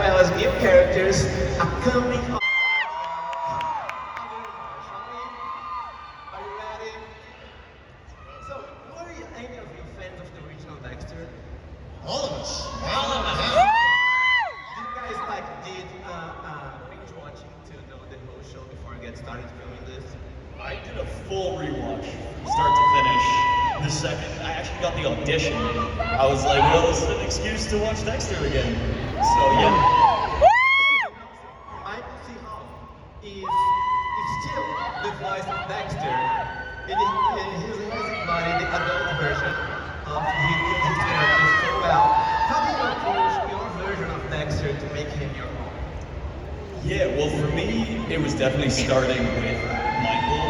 well as new characters coming on. Are you ready? So, were any of you fans of the original Dexter? All of us. All of us. Yeah. Did you guys did binge watching to know the whole show before I get started filming this? I did a full rewatch, start to finish. The second I actually got the audition, I was like, well, this is an excuse to watch Dexter again. So yeah. Michael C. Hall is still the voice of Dexter. He has embodied the adult version of his character so well. How did you approach your version of Dexter to make him your own? Yeah, well for me, it was definitely starting with Michael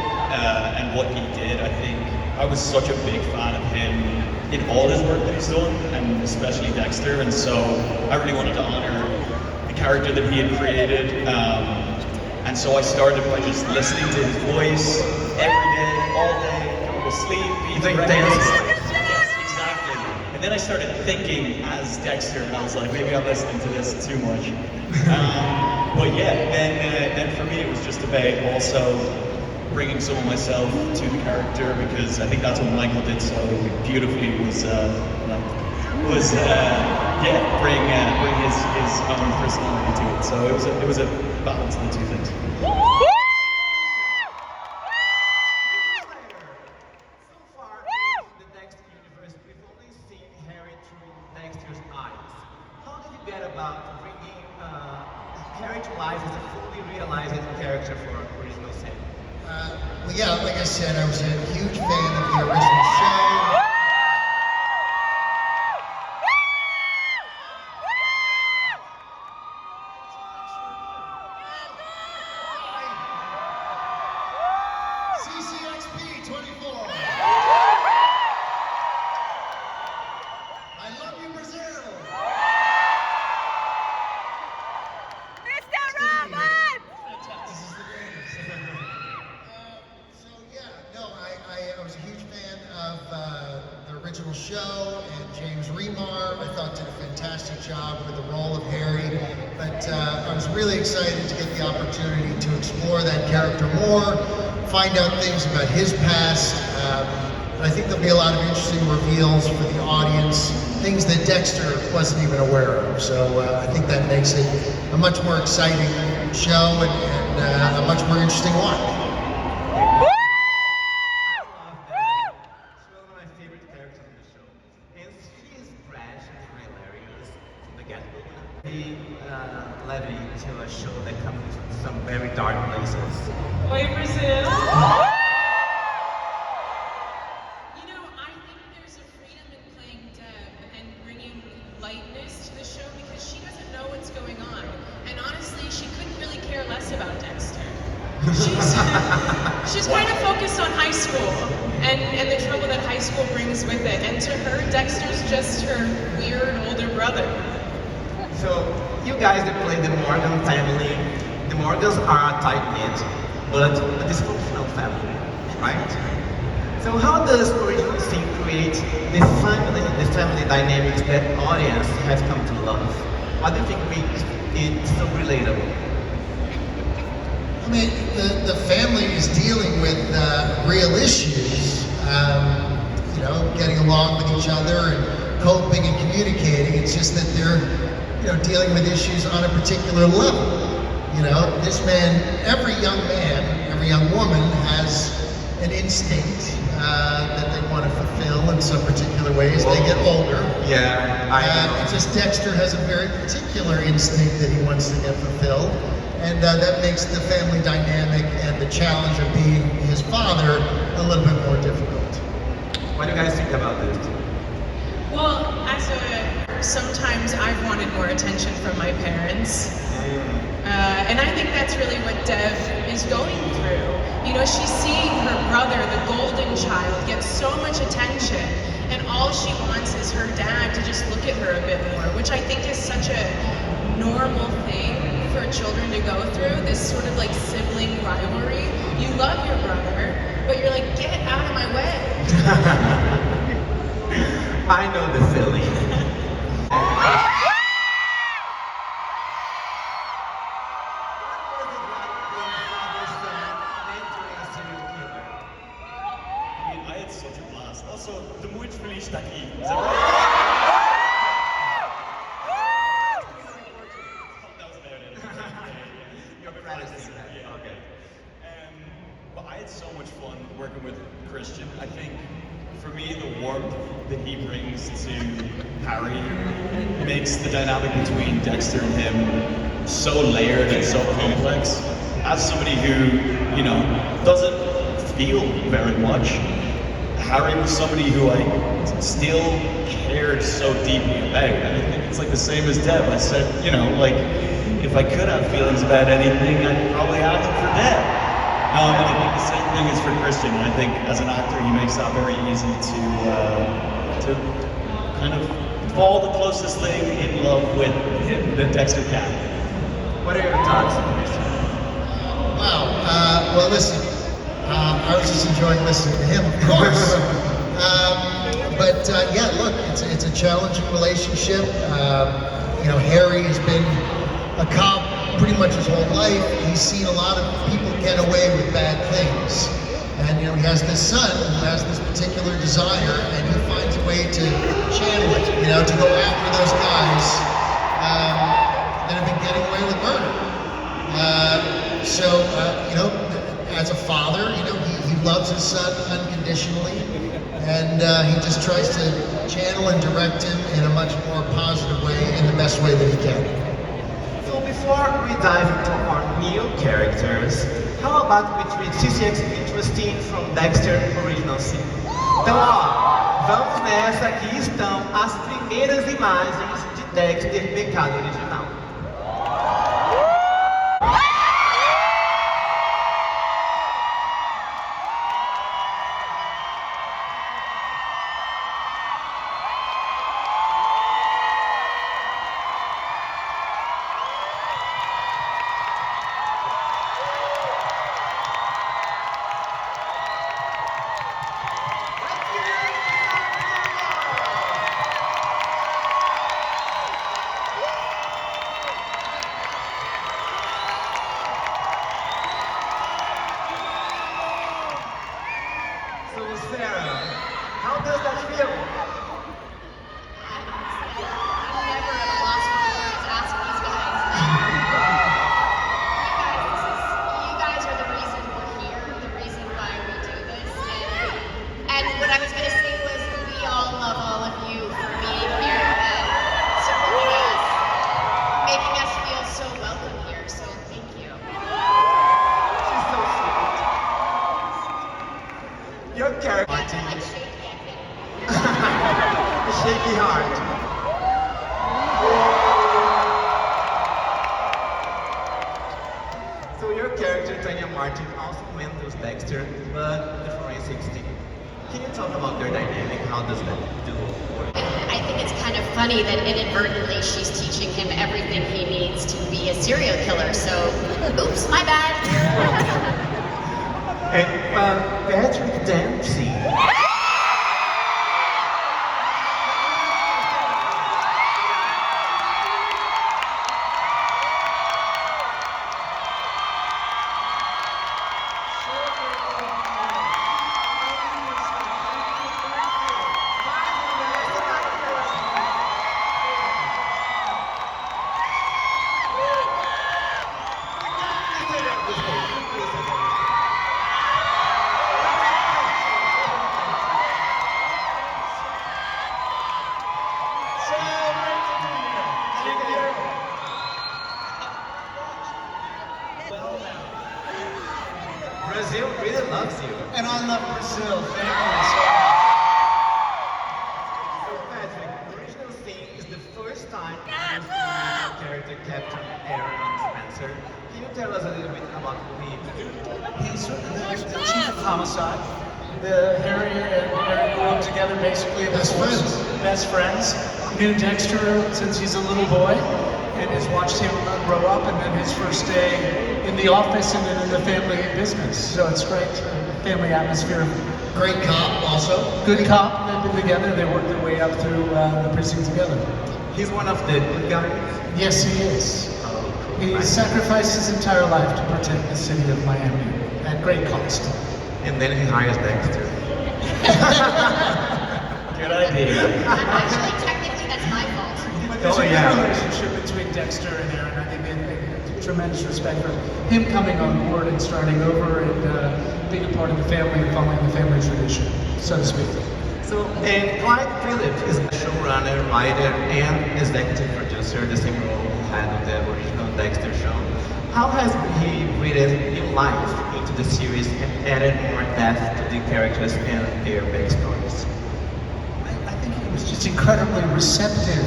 and what he did. I think I was such a big fan of him in all his work that he's done, and especially Dexter, and so I really wanted to honor the character that he had created. And so I started by just listening to his voice every day, all day, going to sleep, eating breakfast. Yes, exactly. And then I started thinking as Dexter, and I was like, maybe I'm listening to this too much. But yeah, then for me it was just about also bringing some of myself to the character, because I think that's what Michael did so beautifully was bring his own personality to it. So it was a balance of the two things. So far in the Dexter universe, we've only seen Harry through Dexter's eyes. How did you get about bringing Harry to life as a fully realized character for original sin? Well, yeah, like I said, I was a huge fan of the original show. CCXP 24. I love you, Brazil. Mr. Robert! This is the greatest. So yeah, no, I was a huge fan of the original show, and James Remar, I thought, did a fantastic job with the role of Harry. But I was really excited to get the opportunity to explore that character more, find out things about his past. And I think there'll be a lot of interesting reveals for the audience, things that Dexter wasn't even aware of. So I think that makes it a much more exciting show and a much more interesting watch. I love that. She's one of my favorite characters in the show. And she is brash and hilarious from the get-go. He led me to a show that comes from some very dark places. Oi, Brazil! You know, I think there's a freedom in playing Deb and bringing lightness to the show because she doesn't know what's going on. And honestly, she couldn't really care less about Dexter. She's kind of focused on high school and the trouble that high school brings with it. And to her, Dexter's just her weird older brother. So, you guys that play the Morgan family, the Morgans are a tight-knit, but a dysfunctional family, right? So how does original sin create the family dynamics that audience has come to love? What do you think makes it so relatable? I mean, the family is dealing with real issues, you know, getting along with each other and coping and communicating. It's just that they're, you know, dealing with issues on a particular level. You know, this man, every young man, every young woman has an instinct that they want to fulfill in some particular ways. They get older. Yeah, It's just Dexter has a very particular instinct that he wants to get fulfilled. And that makes the family dynamic and the challenge of being his father a little bit more difficult. What do you guys think about this? Well, sometimes I've wanted more attention from my parents. And I think that's really what Dev is going through. You know, she's seeing her brother, the golden child, get so much attention, and all she wants is her dad to just look at her a bit more, which I think is such a normal thing for children to go through, this sort of like sibling rivalry. You love your brother, but you're like, get out of my way. I know the feeling. está aquí. Is that right? That was about it. You're practicing that. Yeah. Okay. But I had so much fun working with Christian. I think for me, the warmth that he brings to Harry makes the dynamic between Dexter and him so layered and so complex. As somebody who, you know, doesn't feel very much, Harry was somebody who I still cared so deeply about. And I think it's like the same as Deb. I said, you know, like, if I could have feelings about anything, I'd probably have them for Deb. And I think the same thing is for Christian. And I think as an actor, he makes that very easy to kind of fall the closest thing in love with him that Dexter can. What are your thoughts on Christian? Wow. Well, listen, I was just enjoying listening to him, of course. But yeah, look, it's a challenging relationship. You know, Harry has been a cop pretty much his whole life. He's seen a lot of people get away with bad things. And you know, he has this son who has this particular desire, and he finds a way to channel it, you know, to go after those guys that have been getting away with murder. You know, as a father, you know, he loves his son unconditionally, and he just tries to channel and direct him in a much more positive way, in the best way that he can. So before we dive into our new characters, how about we treat CCXP interesting from Dexter Original Sin? Então, ó, vamos nessa, aqui estão as primeiras imagens de Dexter Pecado Original. Shaky heart. So your character, Tanya Martin, also went as Dexter, but the forensics team. Can you talk about their dynamic? How does that do work? I think it's kind of funny that inadvertently she's teaching him everything he needs to be a serial killer, so oops, my bad. And Patrick Dempsey. Brazil really loves you. And I love Brazil. Thank you. So Patrick, the original scene is the first time your character Captain Aaron Spencer. Can you tell us a little bit about who he is? He's the chief of homicide. Harry and Aaron grew up together basically. Best friends. Best friends. Knew Dexter since he's a little boy and has watched him grow up, and then his first day in the office and then in the family business. So it's great. Family atmosphere. Great cop also. Good cop. They've been together. They worked their way up through the precinct together. He's one of the good guys. Yes, he is. He sacrificed his entire life to protect the city of Miami at great cost. And then he hires Dexter. Good idea. Actually, technically, that's my fault. But there's Oh, a yeah. good relationship between Dexter and Aaron. I think and tremendous respect for him coming on board and starting over and being a part of the family and following the family tradition, so to speak. So, and Clyde Phillips is a showrunner, writer, and executive producer, the same role he had on the original Dexter show. How has he breathed new life into the series and added more depth to the characters and their backstories? I think he was just incredibly receptive.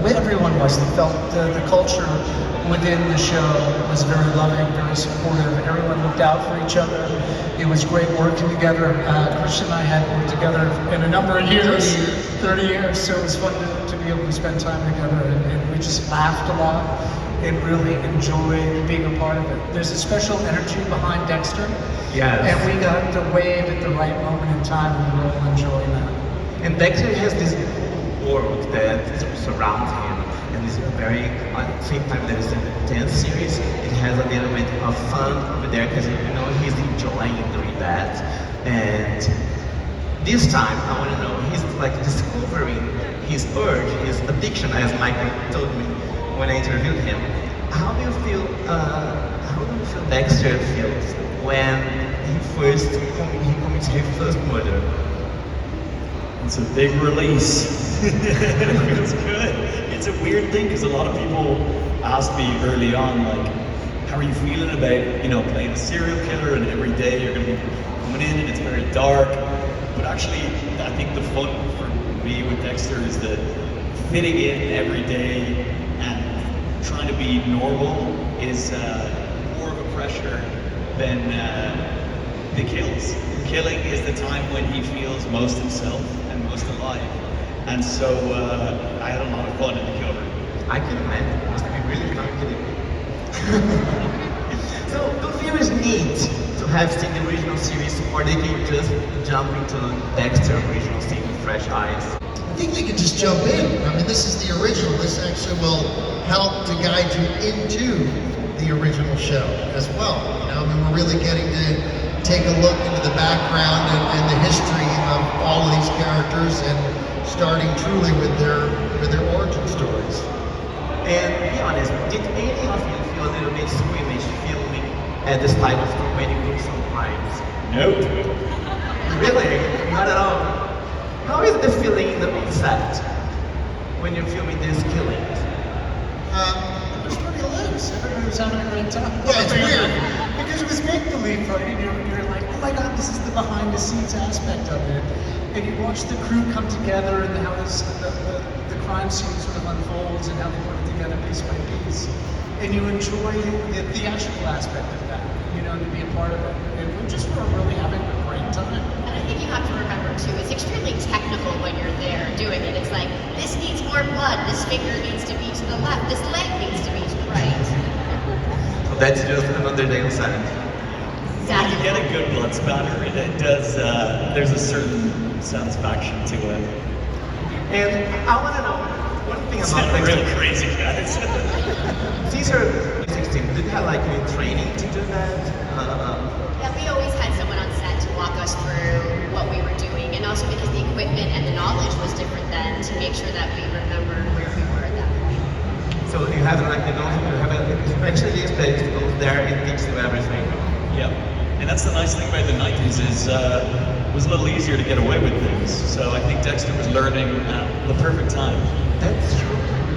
Everyone was. They felt the culture within the show was very loving, very supportive. Everyone looked out for each other. It was great working together. Christian and I had worked together in a number of years, 30 years, so it was fun to be able to spend time together, and we just laughed a lot and really enjoyed being a part of it. There's a special energy behind Dexter, Yes. and we got to wave at the right moment in time, and we're all enjoying that. And Dexter has this world that surrounds him, and it's very, at the same time that it's an intense series, it has a little bit of fun over there, because he's enjoying doing that. And this time, I want to know, he's like discovering his urge, his addiction, as Michael told me when I interviewed him. How do you feel Dexter feels when he commits his first murder? It's a big release. It's good. It's a weird thing because a lot of people ask me early on, like, how are you feeling about, playing a serial killer and every day you're going to be coming in and it's very dark. But actually, I think the fun for me with Dexter is that fitting in every day and trying to be normal is more of a pressure than the kills. Killing is the time when he feels most himself and most alive. And so I had a lot of fun in the kill room. I can imagine. It must be really fun killing. So, do viewers need to have seen the original series, or they can just jump into Dexter original scene with fresh eyes? I think they can just jump in. I mean, this is the original. This actually will help to guide you into the original show as well. I mean, we're really getting to take a look into the background and the history of all of these characters, and starting truly with their origin stories. And be honest, did any of you feel a little bit squeamish filming at this type of so many groups of crimes? Nope. Really? Not at all. How is the feeling in the set when you're filming these killings? It was pretty loose. Everybody was having a great time. Yeah, it's weird. Because it was make-believe, right? And you're like, oh my god, this is the behind-the-scenes aspect of it. And you watch the crew come together and how the crime scene sort of unfolds and how they put it together piece by piece. And you enjoy the theatrical aspect of that, to be a part of it. And we just were really having a great time. And I think you have to remember too, it's extremely technical when you're there doing it. It's like, this needs more blood, this finger needs to be to the left, this leg needs to be to the right. So that's just another day on set. When you get a good blood spatter, it does, there's a certain satisfaction to it. And I want to know one thing It's about not real crazy, guys. Since you're 16, did you have like any training to do that? Yeah, we always had someone on set to walk us through what we were doing, and also because the equipment and the knowledge was different then, to make sure that we remembered where we were at that point. So you have like, you have a specialist that goes there and teaches you everything. Yep. And that's the nice thing about the 90s is it was a little easier to get away with things. So I think Dexter was learning at the perfect time. That's true.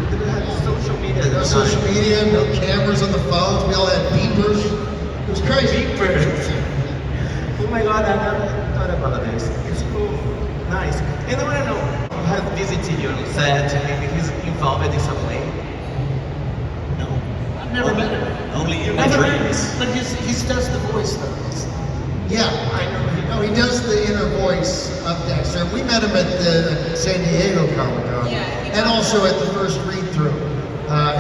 We didn't have social media. No social media, no cameras on the phones. We all had beepers. It was crazy. Oh my god, I never thought about this. It's cool. Nice. And I want to know, who has visited you on set? Maybe he's involved in some way? No. I've never met him. Only in my dreams. But he does the voice though. Yeah, I know. No, he does the inner voice of Dexter. We met him at the San Diego Comic-Con. Yeah, and also at the first read-through.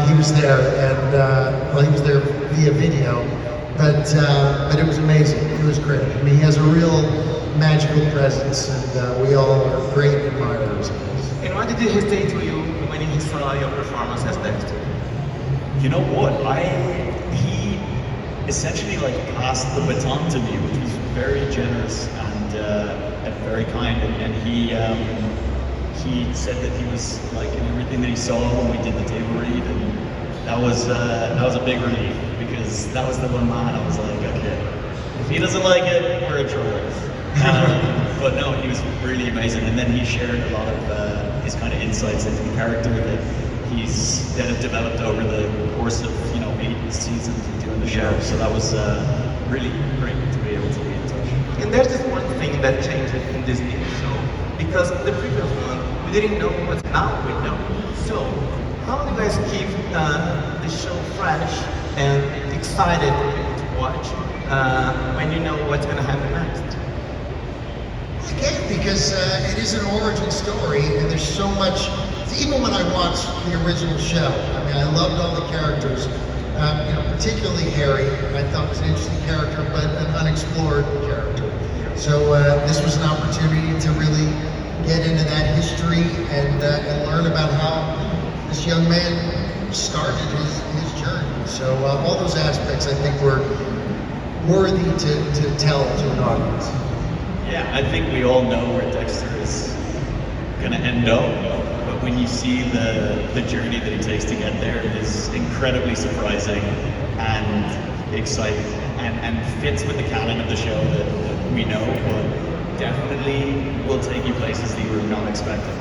He was there, and he was there via video. But it was amazing. It was great. I mean, he has a real magical presence, and we all are great admirers of his. And what did he say to you when he saw your performance as Dexter? You know what? He essentially passed the baton to me, which was very generous and very kind. And he said that he was liking everything that he saw when we did the table read, and that was a big relief, because that was the one man I was like, okay, if he doesn't like it, we're a troll. But no, he was really amazing, and then he shared a lot of his kind of insights into the character that have developed over the course of 8 seasons of doing the show. So that was really great to be able to be in touch. And there's this one thing that changed in this new show, because the previous one, we didn't know what now we know. So, how do you guys keep the show fresh and excited to watch when you know what's going to happen next? Again, because it is an origin story, and there's so much. Even when I watched the original show, I mean, I loved all the characters. Particularly Harry, I thought was an interesting character, but an unexplored character. So this was an opportunity to really get into that history and learn about how this young man started his journey. So all those aspects, I think, were worthy to tell to an audience. Yeah, I think we all know where Dexter is going to end up, but when you see the journey that he takes to get there, it is incredibly surprising and exciting, and fits with the canon of the show that we know, but definitely will take you places that you were not expecting.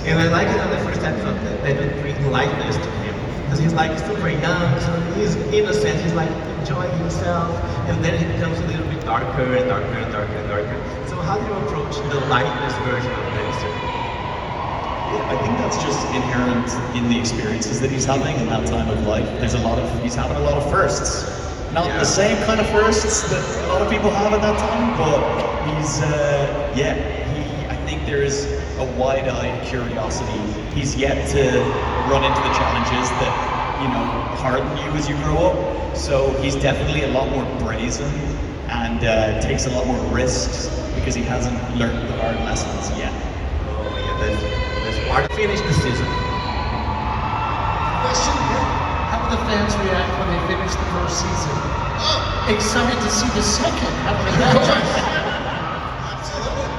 And I like it on the first episode that they don't bring lightness to him, because he's like super young, so he's innocent, he's like enjoying himself, and then it becomes a little bit darker and darker and darker and darker. So how do you approach the lightness version of Dexter? Yeah, I think that's just inherent in the experiences that he's having in that time of life. He's having a lot of firsts. Not the same kind of firsts that a lot of people have at that time, but I think there is a wide-eyed curiosity. He's yet to run into the challenges that, harden you as you grow up. So he's definitely a lot more brazen and takes a lot more risks because he hasn't learned the hard lessons yet. Oh yeah, that's part. Finish the season. Question? How do the fans react when they finish the first season? Oh, Excited to see the second. How do they absolutely.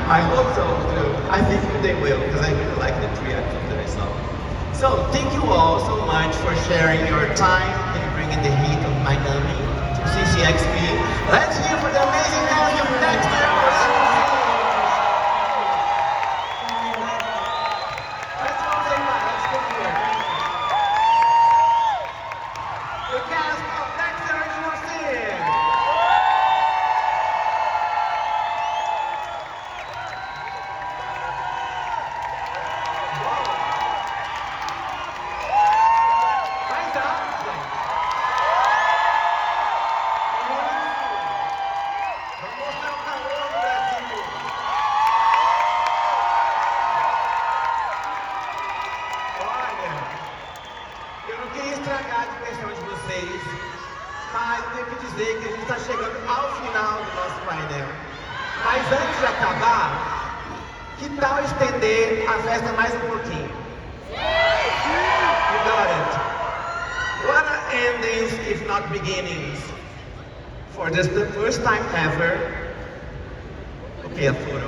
I hope so too. I think they will, because I really like the 3 episodes that I saw. So thank you all so much for sharing your time and bringing the heat of Miami to CCXP. Let's hear for the amazing Journey of Dexter. Let's go say bye. Let's go here. The cast of Dexter original series. Mais alto, gente. Vamos mostrar o calor do Brasil. Olha, eu não queria estragar a diversão de vocês, mas eu tenho que dizer que a gente está chegando ao final do nosso painel. Mas antes de acabar, que tal estender a festa mais um pouquinho? You got it. What are endings if not beginnings? For this the first time ever. Okay, a photo.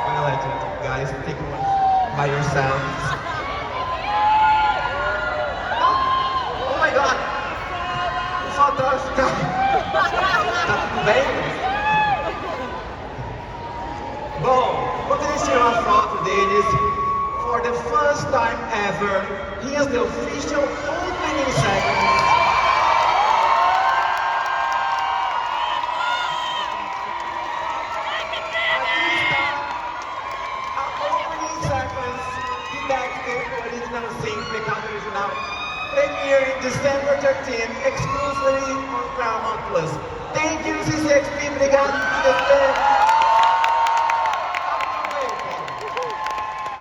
I'm gonna let you guys take one by yourselves. Oh my god! O fotógrafo tá tudo bem? Bom, quando eles tiram a foto deles, for the first time ever, here's the official opening segment. Aqui está a opening sequence de Dexter, original sim, pecado original. Premiering December 13th, exclusively on Paramount Plus. Thank you, CCXP, obrigado por ter